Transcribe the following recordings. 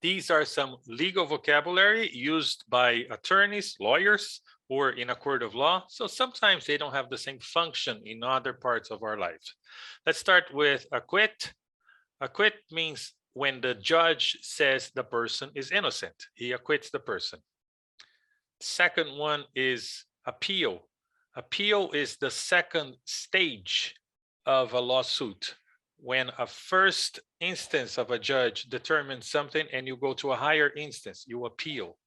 These are some legal vocabulary used by attorneys, lawyers, or in a court of law. So sometimes they don't have the same function in other parts of our life. Let's start with acquit. Acquit means when the judge says the person is innocent, he acquits the person. Second one is appeal. Appeal is the second stage of a lawsuit. When a first instance of a judge determines something and you go to a higher instance, you appeal.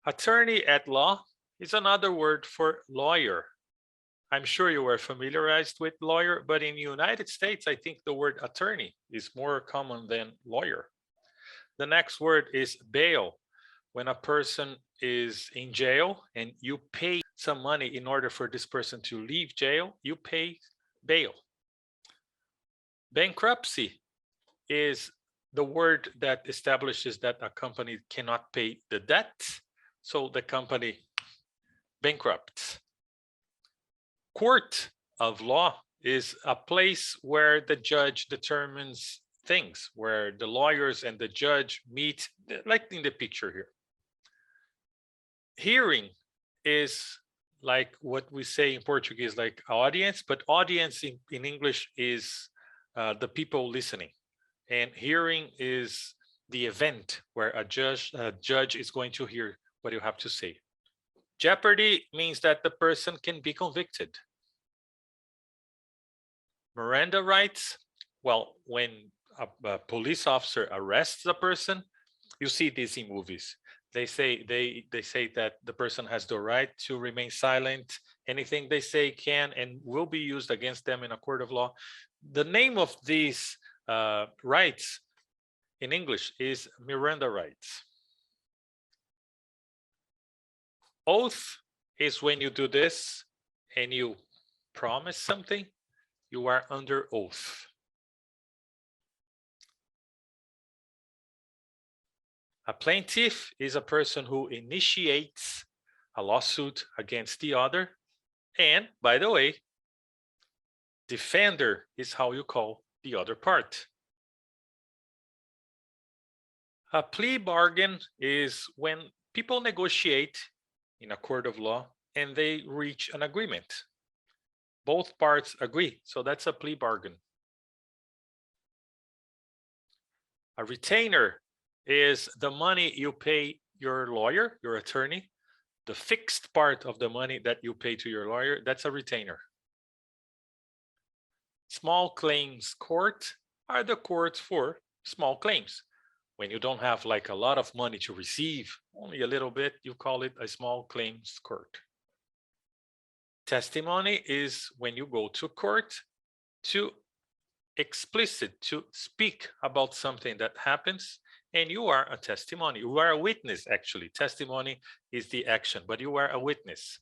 Attorney at law is another word for lawyer. I'm sure you are familiarized with lawyer, but in the United States, I think the word attorney is more common than lawyer. The next word is bail. When a person is in jail and you pay some money in order for this person to leave jail, you pay bail. Bankruptcy is the word that establishes that a company cannot pay the debt, so the company bankrupts. Court of law is a place where the judge determines things, where the lawyers and the judge meet, like in the picture here. Hearing is like what we say in Portuguese, like audience, but audience in English is the people listening. And hearing is the event where a judge is going to hear what you have to say. Jeopardy means that the person can be convicted. Miranda rights, well, when a police officer arrests a person, you see this in movies. They say that the person has the right to remain silent. Anything they say can and will be used against them in a court of law. The name of these rights in English is Miranda rights. Oath is when you do this and you promise something, you are under oath. A plaintiff is a person who initiates a lawsuit against the other. And by the way, defender is how you call the other part. A plea bargain is when people negotiate in a court of law and they reach an agreement. Both parts agree, so that's a plea bargain. A retainer is the money you pay your lawyer, your attorney, the fixed part of the money that you pay to your lawyer, that's a retainer. Small claims court are the courts for small claims. When you don't have like a lot of money to receive, only a little bit, you call it a small claims court. Testimony is when you go to court to speak about something that happens, and you are a testimony. You are a witness, actually. Testimony is the action, but you are a witness.